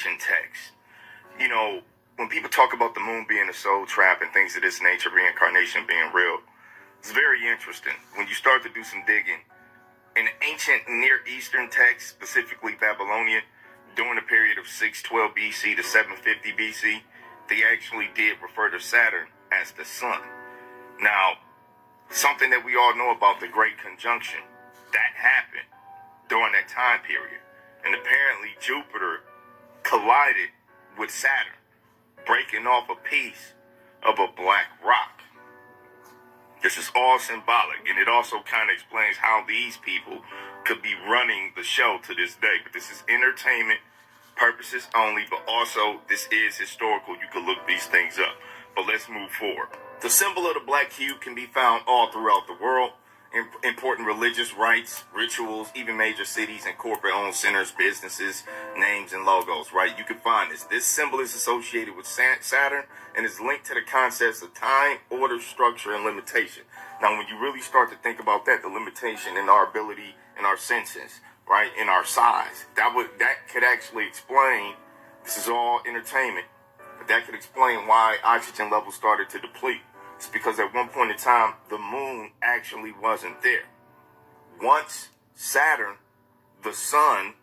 ancient texts. You know, when people talk about the moon being a soul trap and things of this nature, reincarnation being real, it's very interesting. When you start to do some digging, in ancient Near Eastern texts, specifically Babylonian, during the period of 612 BC to 750 BC, they actually did refer to Saturn as the sun. Now, something that we all know about the Great Conjunction, that happened during that time period. And apparently Jupiter collided with Saturn, breaking off a piece of a black rock. This is all symbolic, and it also kind of explains how these people could be running the show to this day. But this is entertainment purposes only, but also this is historical. You can look these things up. But let's move forward. The symbol of the black cube can be found all throughout the world. Important religious rites, rituals, even major cities and corporate-owned centers, businesses, names, and logos, right? You can find this. This symbol is associated with Saturn and is linked to the concepts of time, order, structure, and limitation. Now, when you really start to think about that, the limitation in our ability, in our senses, right, in our size, that could actually explain, this is all entertainment, but that could explain why oxygen levels started to deplete. It's because at one point in time, the moon actually wasn't there. Once Saturn, the sun,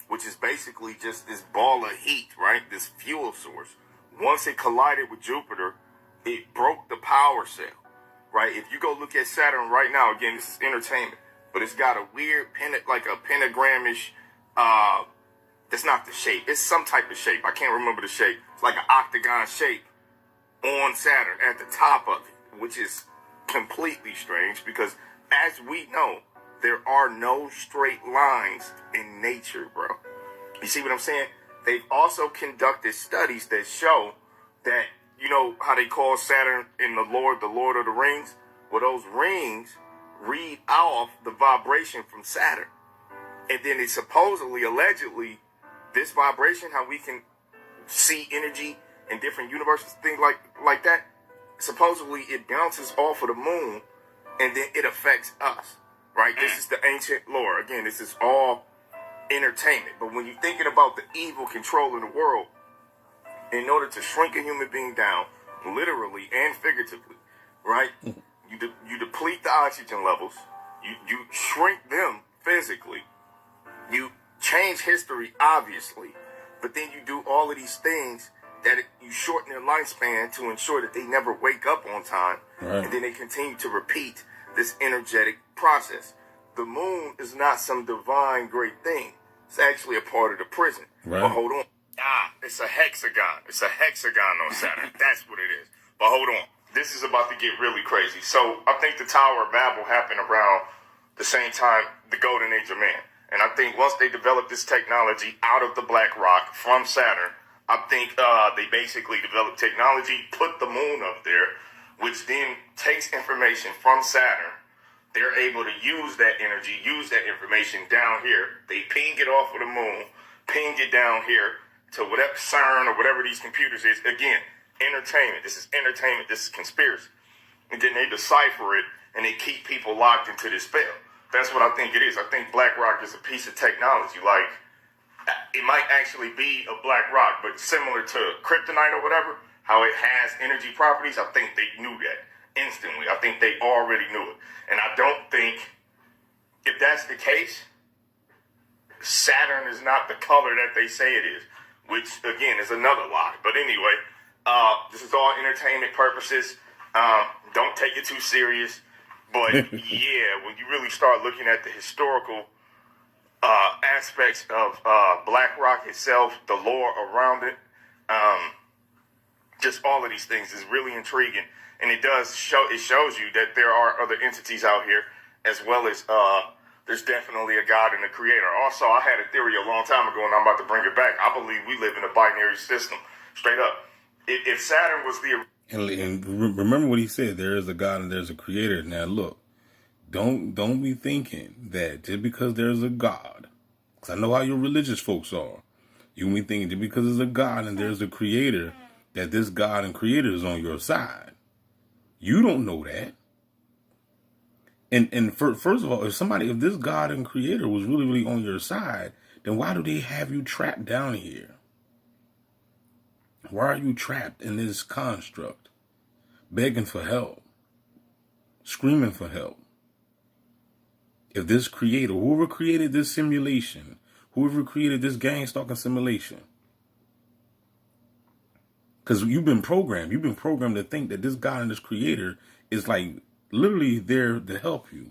which is basically just this ball of heat, right? This fuel source. Once it collided with Jupiter, it broke the power cell, right? If you go look at Saturn right now, again, this is entertainment, but it's got a weird, like a pentagramish, that's not the shape. It's some type of shape. I can't remember the shape. It's like an octagon shape on Saturn at the top of it, which is completely strange because, as we know, there are no straight lines in nature, bro. You see what I'm saying? They've also conducted studies that show that, you know how they call Saturn in the Lord of the Rings? Well, those rings read off the vibration from Saturn. And then it supposedly, allegedly, this vibration, how we can see energy in different universes, things like that, supposedly it bounces off of the moon and then it affects us, right? This is the ancient lore. Again, this is all entertainment. But when you're thinking about the evil control in the world, in order to shrink a human being down, literally and figuratively, right? You deplete the oxygen levels, you shrink them physically, you change history, obviously, but then you do all of these things that you shorten their lifespan to ensure that they never wake up on time, right. And then they continue to repeat this energetic process. The moon is not some divine great thing. It's actually a part of the prison. Right. But hold on. It's a hexagon. It's a hexagon on Saturn. That's what it is. But hold on. This is about to get really crazy. So I think the Tower of Babel happened around the same time the Golden Age of Man. And I think once they developed this technology out of the black rock from Saturn, I think they basically developed technology, put the moon up there, which then takes information from Saturn. They're able to use that energy, use that information down here. They ping it off of the moon, ping it down here to whatever CERN or whatever these computers is. Again, entertainment. This is entertainment. This is conspiracy. And then they decipher it and they keep people locked into this spell. That's what I think it is. I think BlackRock is a piece of technology. Like, it might actually be a black rock, but similar to kryptonite or whatever, how it has energy properties, I think they knew that instantly. I think they already knew it. And I don't think, if that's the case, Saturn is not the color that they say it is, which, again, is another lie. But anyway, this is all entertainment purposes. Don't take it too serious. But, yeah, when you really start looking at the historical aspects of BlackRock itself, the lore around it, just all of these things is really intriguing, and it shows you that there are other entities out here, as well as there's definitely a God and a creator. Also, I had a theory a long time ago, and I'm about to bring it back. I believe we live in a binary system, straight up. If Saturn was the... And remember what he said, there is a God and there's a creator. Now look, don't be thinking that just because there's a God, because I know how your religious folks are, you be thinking just because there's a God and there's a creator, that this God and creator is on your side. You don't know that. And first of all, if this God and creator was really, really on your side, then why do they have you trapped down here? Why are you trapped in this construct, begging for help, screaming for help? If this creator, whoever created this simulation, whoever created this gang stalking simulation, because you've been programmed to think that this God and this creator is like literally there to help you.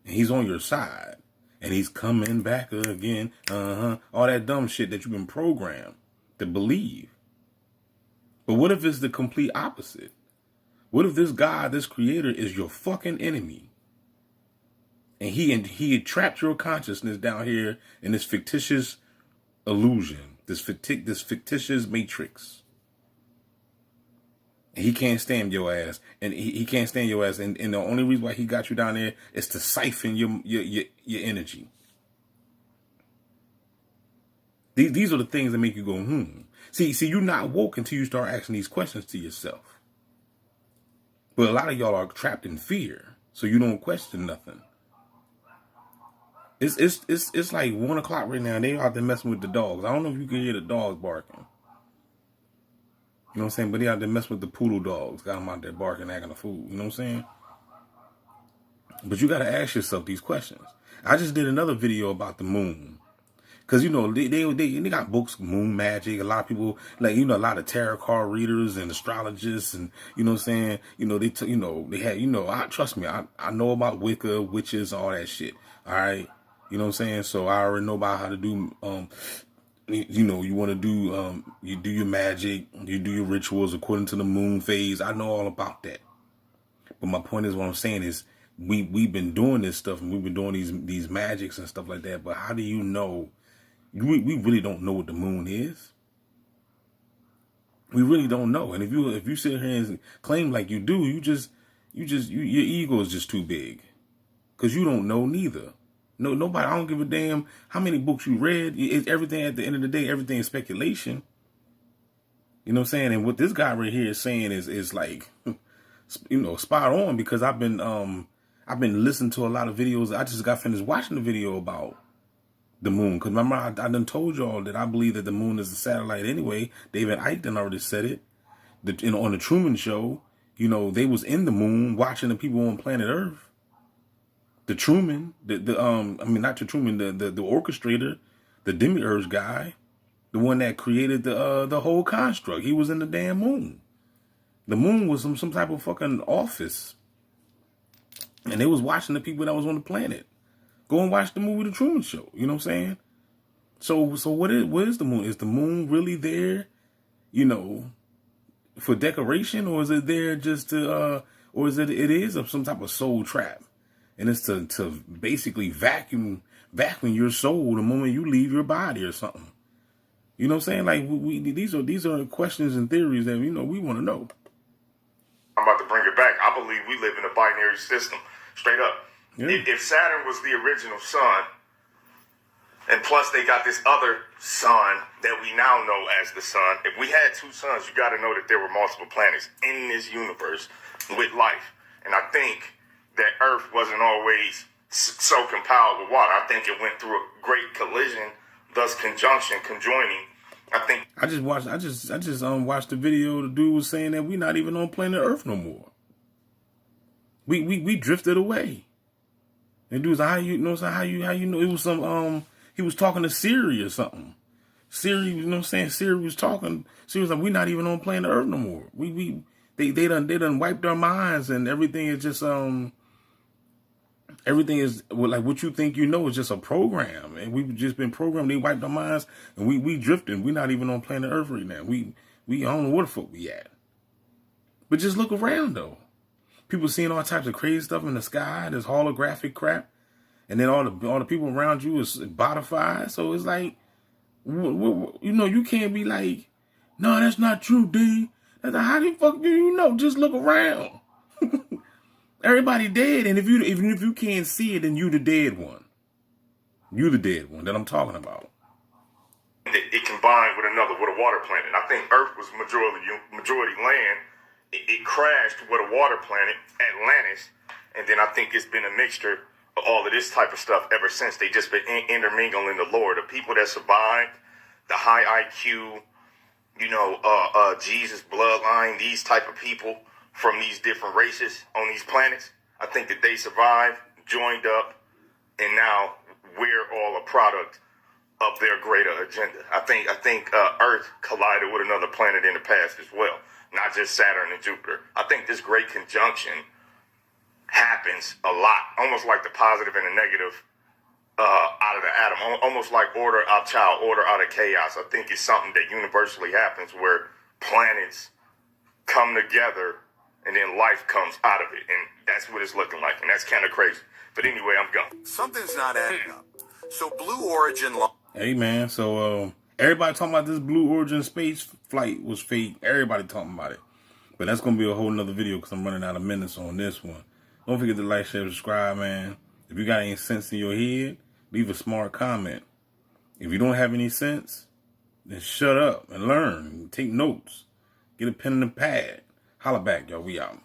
And he's on your side. And he's coming back again. All that dumb shit that you've been programmed to believe. But what if it's the complete opposite? What if this God, this creator, is your fucking enemy? And he had trapped your consciousness down here in this fictitious illusion, this fictitious matrix. And he can't stand your ass, and he can't stand your ass, and the only reason why he got you down there is to siphon your energy. These are the things that make you go, See, you're not woke until you start asking these questions to yourself. But a lot of y'all are trapped in fear, so you don't question nothing. It's like 1 o'clock right now. They out there messing with the dogs. I don't know if you can hear the dogs barking. You know what I'm saying? But they out there messing with the poodle dogs. Got them out there barking, acting a fool. You know what I'm saying? But you got to ask yourself these questions. I just did another video about the moon. Because, you know, they got books, moon magic. A lot of people, like, you know, a lot of tarot card readers and astrologists. And, you know what I'm saying? You know, they had, you know, trust me, I know about Wicca, witches, all that shit. All right? You know what I'm saying? So I already know about how to do, you know, you want to do, you do your magic, you do your rituals according to the moon phase. I know all about that. But my point is, what I'm saying is, we've been doing this stuff and we've been doing these magics and stuff like that. But how do you know? We really don't know what the moon is. We really don't know. And if you sit here and claim like you do, your ego is just too big, because you don't know neither. No, nobody. I don't give a damn how many books you read. It's everything. At the end of the day, everything is speculation. You know what I'm saying? And what this guy right here is saying is like, you know, spot on, because I've been listening to a lot of videos. I just got finished watching the video about the moon, because remember I done told y'all that I believe that the moon is a satellite anyway. David Icke done already said it. On the Truman Show, you know, they was in the moon watching the people on planet Earth. The Truman, not the Truman, the orchestrator, the demiurge guy, the one that created the whole construct. He was in the damn moon. The moon was some type of fucking office, and they was watching the people that was on the planet. Go and watch the movie The Truman Show. You know what I'm saying? So what is the moon? Is the moon really there, you know, for decoration, or is it there just to, or is it is some type of soul trap? And it's to basically vacuum your soul the moment you leave your body or something. You know what I'm saying? Like these are questions and theories that, you know, we want to know. I'm about to bring it back. I believe we live in a binary system, straight up. Yeah. If Saturn was the original sun, and plus they got this other sun that we now know as the sun. If we had two suns, you got to know that there were multiple planets in this universe with life. And I think that Earth wasn't always so compiled with water. I think it went through a great collision, thus conjoining. I just watched the video. The dude was saying that we're not even on planet Earth no more. We drifted away. And dude was like, how you know it was some he was talking to Siri or something. Siri, you know what I'm saying? Siri was like, we're not even on planet Earth no more. They done wiped our minds, and everything is just everything is like what you think you know is just a program, and we've just been programmed. They wiped our minds, and we drifting. We're not even on planet Earth right now. We I don't know where the fuck we at. But just look around though. People seeing all types of crazy stuff in the sky. This holographic crap, and then all the people around you is bodified. So it's like, you know, you can't be like, no, that's not true, D. How the fuck do you know? Just look around. Everybody dead, and if you can't see it, then you the dead one. You the dead one that I'm talking about. It combined with a water planet. I think Earth was majority land. It crashed with a water planet, Atlantis, and then I think it's been a mixture of all of this type of stuff ever since. They just been intermingling the lore. The people that survived, the high IQ, Jesus bloodline, these type of people from these different races on these planets. I think that they survived, joined up, and now we're all a product of their greater agenda. I think Earth collided with another planet in the past as well, not just Saturn and Jupiter. I think this great conjunction happens a lot, almost like the positive and the negative out of the atom, almost like order out child, order out of chaos. I think it's something that universally happens where planets come together and then life comes out of it. And that's what it's looking like. And that's kind of crazy. But anyway, I'm gone. Something's not adding up. So Blue Origin... Hey, man. So everybody talking about this Blue Origin space flight was fake. Everybody talking about it. But that's going to be a whole nother video because I'm running out of minutes on this one. Don't forget to like, share, subscribe, man. If you got any sense in your head, leave a smart comment. If you don't have any sense, then shut up and learn. Take notes. Get a pen and a pad. Holla back, y'all. We out.